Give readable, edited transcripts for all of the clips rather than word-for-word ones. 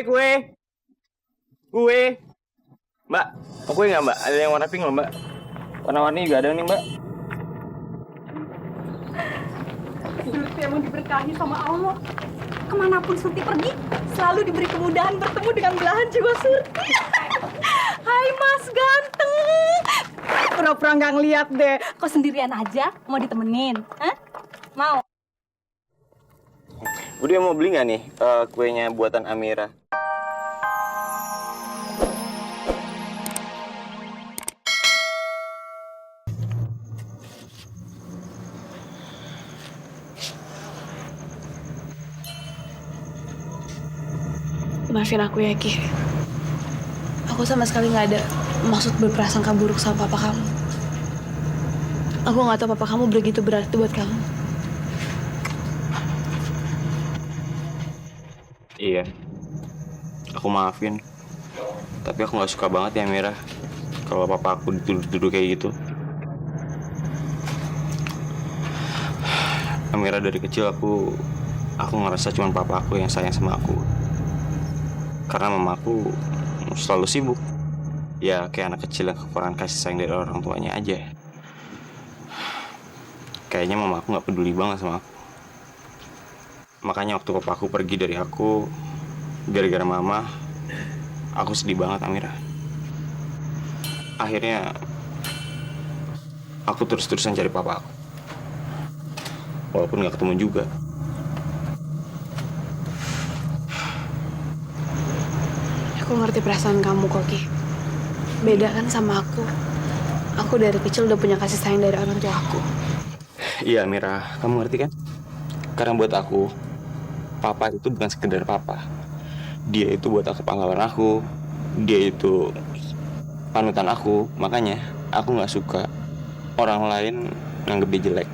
Kue. Kue. Mbak, mau kue nggak mbak? Ada yang warna pink loh mbak. Warna-warni juga ada nih mbak. Surti emang diberkahi sama Allah. Kemanapun Surti pergi, selalu diberi kemudahan bertemu dengan belahan jiwa Surti. Hai Mas ganteng. Pura-pura nggak ngeliat deh. Kok sendirian aja? Mau ditemenin? Hah? Mau? Budi mau beli nggak nih kuenya buatan Amira? Maafin aku ya, Ki. Aku sama sekali nggak ada maksud berprasangka buruk sama papa kamu. Aku nggak tahu papa kamu begitu berarti buat kamu. Iya, aku maafin. Tapi aku nggak suka banget ya Amira kalau papa aku dituduh kayak gitu. Amira dari kecil aku ngerasa cuma papa aku yang sayang sama aku. Karena mamaku selalu sibuk. Ya kayak anak kecil yang kekurangan kasih sayang dari orang tuanya aja. Kayaknya mamaku nggak peduli banget sama aku. Makanya waktu papa aku pergi dari aku gara-gara mama, aku sedih banget Amira. Akhirnya aku terus-terusan cari papa aku. Walaupun nggak ketemu juga. Aku ngerti perasaan kamu kok, Ki. Beda kan sama aku. Aku dari kecil udah punya kasih sayang dari orang tua aku. Iya Amira, kamu ngerti kan? Karena buat aku, papa itu bukan sekedar papa. Dia itu buat aku pahlawan aku. Dia itu panutan aku. Makanya aku nggak suka orang lain nganggep dia jelek.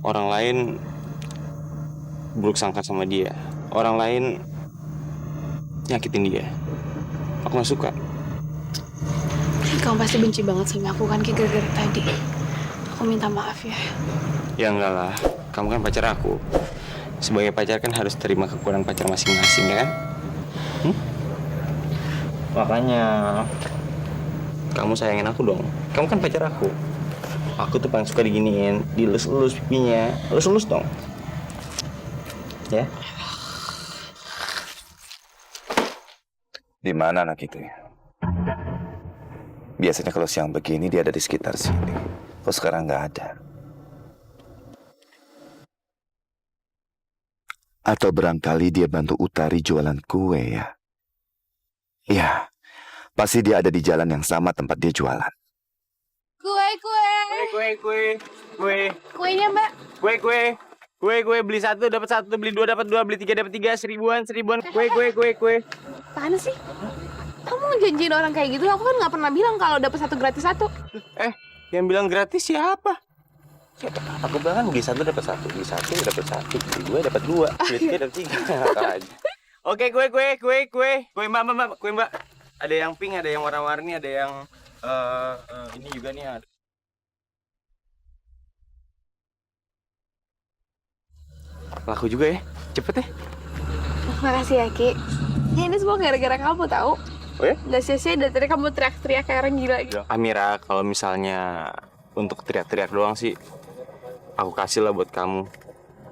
Orang lain buruk sangka sama dia. Orang lain nyakitin dia. Aku nggak suka. Kamu pasti benci banget sama aku kan, Ki, gara-gara tadi. Aku minta maaf ya. Ya enggak lah, kamu kan pacar aku. Sebagai pacar kan harus terima kekurangan pacar masing-masing, ya kan? Makanya kamu sayangin aku dong. Kamu kan pacar aku. Aku tuh paling suka diginiin, dilus-lus pipinya. Lus-lus dong. Ya? Di mana anak itu ya? Biasanya kalau siang begini dia ada di sekitar sini. Kok sekarang nggak ada? Atau barangkali dia bantu Utari jualan kue ya? Ya, pasti dia ada di jalan yang sama tempat dia jualan. Kue. Kuenya, Mbak. Kue, beli satu dapat satu, beli dua dapat dua, beli tiga dapat tiga, seribuan. Kue. Apaan sih? Kamu janjiin orang kayak gitu, aku kan nggak pernah bilang kalau dapat satu gratis satu. Yang bilang gratis siapa? Aku bilang kan beli satu dapat satu, beli dua dapat dua, beli tiga dapat tiga. Aja. Oke, kue mbak. Ada yang pink, ada yang warna-warni, ada yang ini juga nih ada. Laku juga ya, cepet ya. Makasih ya, Ki. Ya, ini semua gara-gara kamu tahu. Oh ya? Nggak sia-sia dari tadi kamu teriak-teriak kayak orang gila gitu. Amira, kalau misalnya untuk teriak-teriak doang sih, aku kasih lah buat kamu.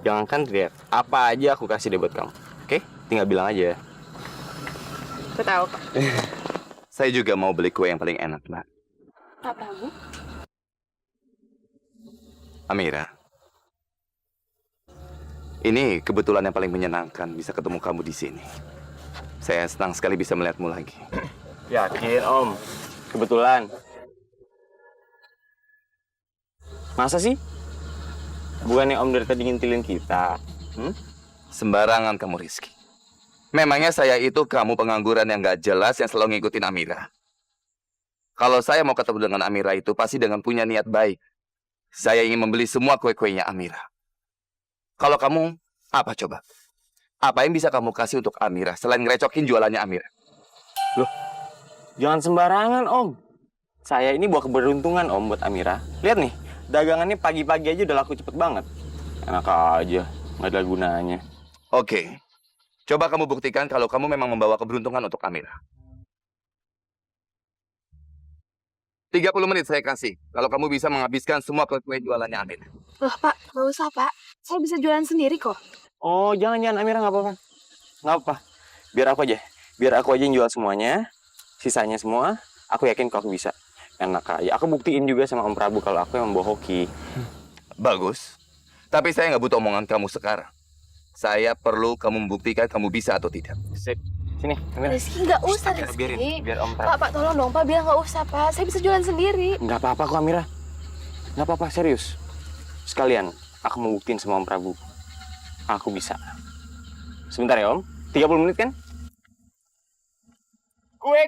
Jangankan teriak, apa aja aku kasih deh buat kamu. Oke? Tinggal bilang aja. Aku tahu kok. Saya juga mau beli kue yang paling enak, Mbak. Apa, Bu? Amira, ini kebetulan yang paling menyenangkan bisa ketemu kamu di sini. Saya senang sekali bisa melihatmu lagi. Yakin, Om? Kebetulan. Masa sih? Bukannya Om dari tadi ngintilin kita? Sembarangan kamu, Rizky. Memangnya saya itu kamu pengangguran yang gak jelas yang selalu ngikutin Amira. Kalau saya mau ketemu dengan Amira itu pasti dengan punya niat baik. Saya ingin membeli semua kue-kuenya Amira. Kalau kamu, apa coba? Apa yang bisa kamu kasih untuk Amira selain ngerecokin jualannya Amira? Loh, jangan sembarangan, Om. Saya ini bawa keberuntungan, Om, buat Amira. Lihat nih, dagangannya pagi-pagi aja udah laku cepet banget. Enak aja, nggak ada gunanya. Oke, Coba kamu buktikan kalau kamu memang membawa keberuntungan untuk Amira. 30 menit saya kasih. Kalau kamu bisa menghabiskan semua kue jualannya Amira. Loh, Pak, nggak usah, Pak. Saya bisa jualan sendiri kok. Oh, jangan Amira, nggak apa-apa. Nggak apa. Biar aku aja. Biar aku aja yang jual semuanya. Sisanya semua, aku yakin kok aku bisa. Enak aja. Aku buktiin juga sama Om Prabu kalau aku yang membawa hoki. Bagus. Tapi saya nggak butuh omongan kamu sekarang. Saya perlu kamu membuktikan kamu bisa atau tidak. Sip. Sini, Amira. Rizky, nggak usah, Rizky. Biarin, biar Om Prabu. Pak, tolong dong, Pak. Bilang nggak usah, Pak. Saya bisa jualan sendiri. Nggak apa-apa kok, Amira. Nggak apa-apa, serius. Sekalian, aku mau buktiin sama Om Prabu. Aku bisa. Sebentar ya, Om. 30 menit kan? Kue.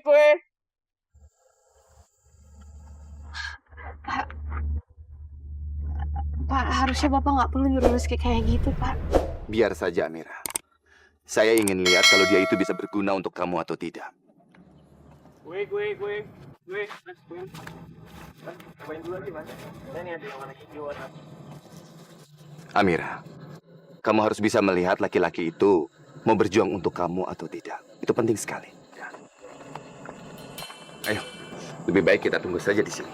Pak, harusnya Bapak nggak perlu nyuruh Rizky kayak gitu, Pak. Biar saja Amira. Saya ingin lihat kalau dia itu bisa berguna untuk kamu atau tidak. Kue. Mas, kue. Mas, cobain dulu aja, Mas. Ini ada yang warna hijau, warna. Amira, kamu harus bisa melihat laki-laki itu mau berjuang untuk kamu atau tidak. Itu penting sekali. Ya. Ayo, lebih baik kita tunggu saja di sini.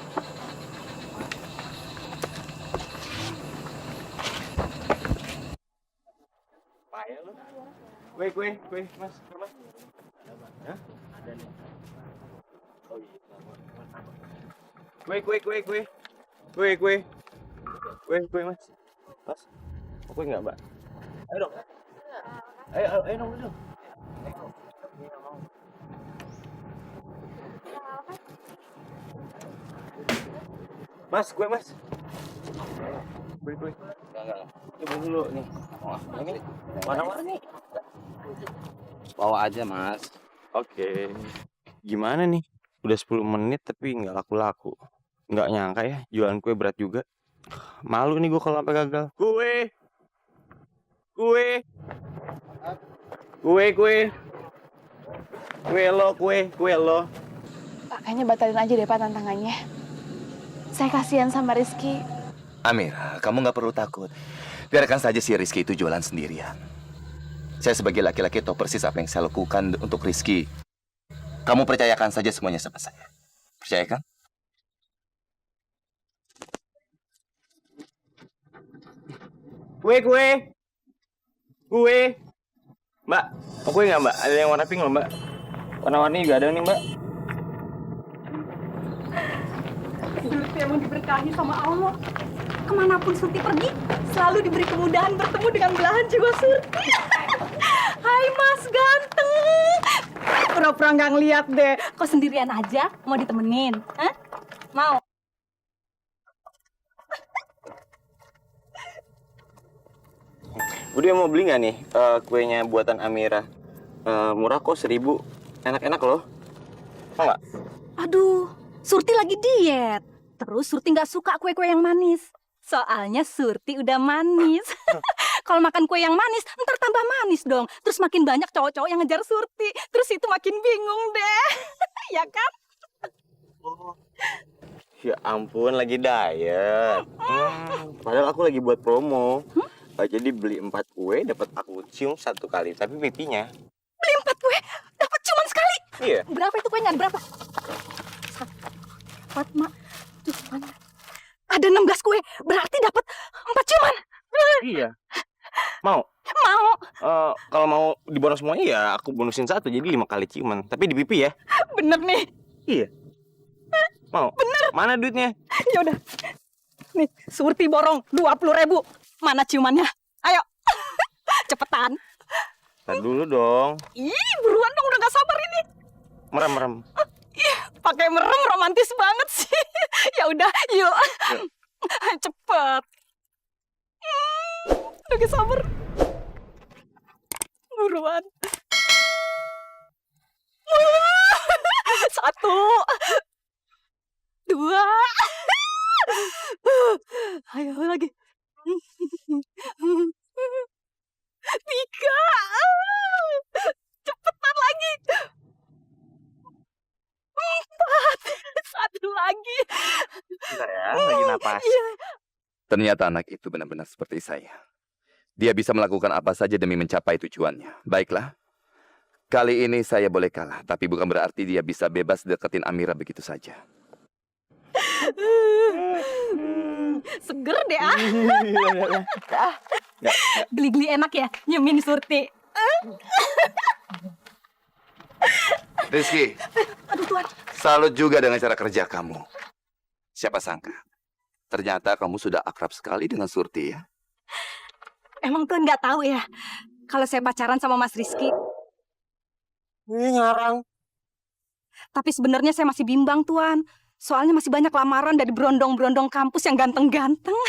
Payah lu. Kue, Mas. Mas. Hah? Ada nih. Oh iya. Kue, Mas. Mas. Mau kue nggak, Mbak? Ayo dong. Ayo dong. Mas, kue, Mas. Kue. Enggak. Coba dulu nih. Ini warna-warni. Bawa aja, Mas. Oke. Gimana nih? Udah 10 menit tapi nggak laku-laku. Nggak nyangka ya, jualan kue berat juga. Malu nih gue kalau sampai gagal. Kue. Kue lo. Pak, kayaknya batalin aja deh, Pak, tantangannya. Saya kasihan sama Rizky. Amira, kamu nggak perlu takut. Biarkan saja si Rizky itu jualan sendirian. Saya sebagai laki-laki tahu persis apa yang saya lakukan untuk Rizky. Kamu percayakan saja semuanya sama saya. Percayakan? Kue. Mbak, mau kue nggak, Mbak? Ada yang warna pink loh, Mbak. Warna-warni juga ada nih, Mbak. Surti emang diberkahi sama Allah. Kemanapun Surti pergi, selalu diberi kemudahan bertemu dengan belahan jiwa Surti. Hai Mas ganteng. Pura-pura nggak ngeliat deh. Kok sendirian aja? Mau ditemenin? Hah? Mau? Udah mau beli nggak nih kuenya buatan Amira? Murah kok 1.000. Enak-enak loh. Mau nggak? Aduh, Surti lagi diet. Terus Surti nggak suka kue-kue yang manis. Soalnya Surti udah manis. Kalau makan kue yang manis, ntar tambah manis dong. Terus makin banyak cowok-cowok yang ngejar Surti. Terus itu makin bingung deh. Ya kan? Ya ampun, lagi diet. Padahal aku lagi buat promo. Jadi beli 4 kue, dapat aku cium 1 kali. Tapi pipinya. Beli 4 kue, dapat cuman sekali. Iya. Berapa itu kuenya? Ada berapa? Fatma, tuh mana? Ada 16 kue, berarti dapat 4 cuman. Iya. Mau? Mau. Kalau mau dibonus semuanya ya aku bonusin 1, jadi 5 kali ciuman. Tapi di pipi ya. Bener nih. Iya. Mau? Bener. Mana duitnya? Ya udah. Nih, Surti borong 20.000. Mana ciumannya? Ayo. Cepetan. Tar dulu dong. Ih, buruan dong, udah gak sabar ini. Merem. Ih, pakai merem romantis banget sih. Ya udah, yuk. Cepet. Udah gak sabar. Buruan. 1, 2. Ayo lagi. 3. Cepetan lagi. 4. 1 lagi. Bentar ya, lagi napas. Iya. Ternyata anak itu benar-benar seperti saya. Dia bisa melakukan apa saja demi mencapai tujuannya. Baiklah. Kali ini saya boleh kalah, tapi bukan berarti dia bisa bebas deketin Amira begitu saja. Seger deh ah. Geli-geli enak ya nyemin Surti. Rizky, Aduh Tuan. salut juga dengan cara kerja kamu. Siapa sangka, ternyata kamu sudah akrab sekali dengan Surti ya. Emang Tuan nggak tahu ya kalau saya pacaran sama Mas Rizky. Ini ngarang. Tapi sebenarnya saya masih bimbang Tuan. Soalnya masih banyak lamaran dari berondong-berondong kampus yang ganteng-ganteng.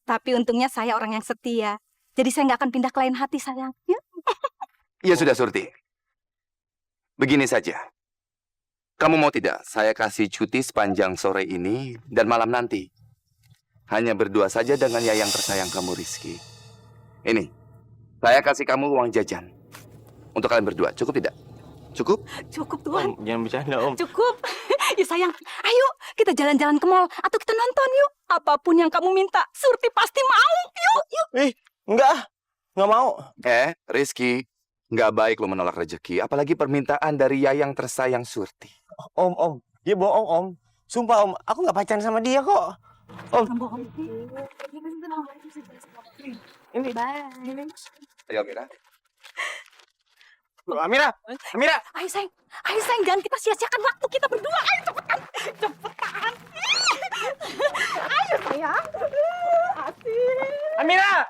Tapi untungnya saya orang yang setia. Jadi saya nggak akan pindah ke lain hati sayang. Ya? Ya sudah Surti. Begini saja. Kamu mau tidak saya kasih cuti sepanjang sore ini dan malam nanti? Hanya berdua saja dengan Yayang tersayang kamu Rizky. Ini, saya kasih kamu uang jajan. Untuk kalian berdua, cukup tidak? Cukup? Cukup Tuan. Om, jangan bercanda Om. Cukup. Ya sayang, ayo kita jalan-jalan ke mall atau kita nonton yuk. Apapun yang kamu minta, Surti pasti mau. Yuk, yuk. Nggak mau. Rizky, nggak baik lo menolak rezeki, apalagi permintaan dari Yayang tersayang Surti. Om, dia bohong Om. Sumpah Om, aku nggak pacaran sama dia kok. Om, ini. Ayo Mira. Amira. Ayo sayang, jangan kita sia-siakan waktu kita berdua. Ayo cepetan. Ayo sayang. Asik. Amira.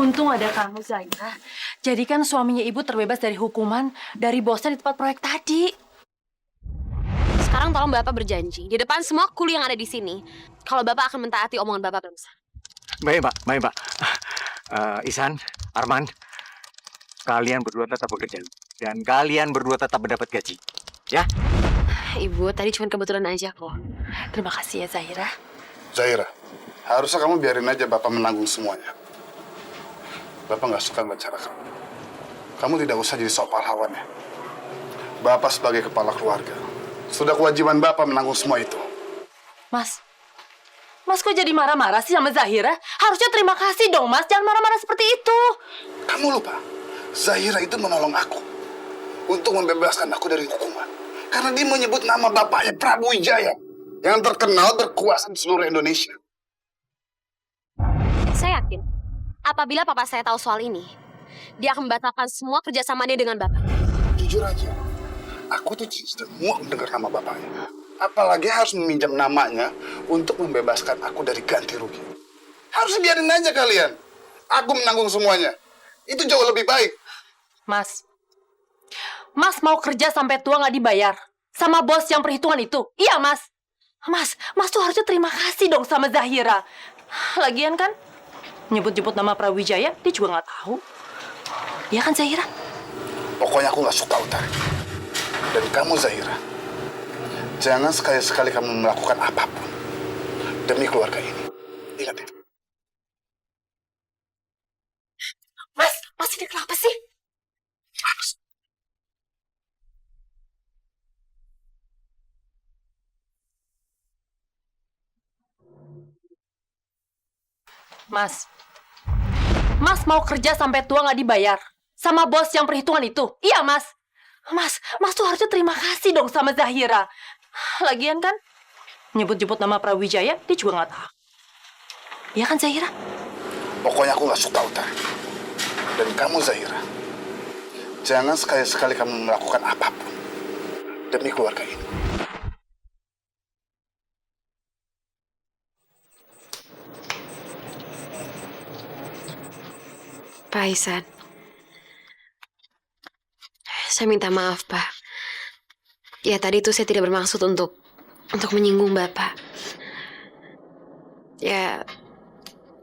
Untung ada kamu, Zaira. Jadikan suaminya ibu terbebas dari hukuman dari bosnya di tempat proyek tadi. Sekarang tolong Bapak berjanji di depan semua kru yang ada di sini kalau Bapak akan mentaati omongan Bapak barusan. Baik, Pak. Ihsan, Arman, kalian berdua tetap bekerja. Dan kalian berdua tetap mendapat gaji. Ya? Ibu, tadi cuma kebetulan aja kok. Terima kasih ya, Zaira. Zaira, harusnya kamu biarin aja Bapak menanggung semuanya. Bapak nggak suka ngeliat cara kamu. Kamu tidak usah jadi sok pahlawan ya. Bapak sebagai kepala keluarga, sudah kewajiban Bapak menanggung semua itu. Mas kok jadi marah-marah sih sama Zahira? Harusnya terima kasih dong, Mas. Jangan marah-marah seperti itu. Kamu lupa, Zahira itu menolong aku untuk membebaskan aku dari hukuman. Karena dia menyebut nama bapaknya Prabu Wijaya yang terkenal berkuasa di seluruh Indonesia. Saya yakin apabila Papa saya tahu soal ini, dia akan membatalkan semua kerjasamanya dengan Bapak. Jujur aja, aku tuh sudah muak mendengar nama bapaknya. Apalagi harus meminjam namanya untuk membebaskan aku dari ganti rugi. Harus biarin aja kalian. Aku menanggung semuanya. Itu jauh lebih baik. Mas mau kerja sampai tua nggak dibayar sama bos yang perhitungan itu? Iya, Mas. Mas tuh harusnya terima kasih dong sama Zahira. Lagian kan nyebut-nyebut nama Prawijaya, dia juga nggak tahu. Iya kan, Zahira? Pokoknya aku nggak suka Utari. Dan kamu Zahira, jangan sekali-sekali kamu melakukan apapun demi keluarga ini. Ingat ya. Mas ini kenapa sih? Mas mau kerja sampai tua nggak dibayar sama bos yang perhitungan itu? Iya, Mas. Mas tuh harusnya terima kasih dong sama Zahira. Lagian kan nyebut-nyebut nama Prawijaya, dia juga nggak tahu. Iya kan, Zahira? Pokoknya aku nggak suka Utari. Dan kamu Zahira, jangan sekali-sekali kamu melakukan apapun demi keluarga ini. Pak Ihsan, saya minta maaf, Pak. Ya, tadi itu saya tidak bermaksud untuk menyinggung Bapak. Ya,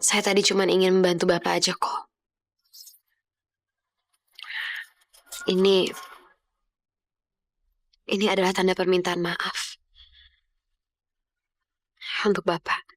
saya tadi cuma ingin membantu Bapak aja kok. Ini adalah tanda permintaan maaf untuk Bapak.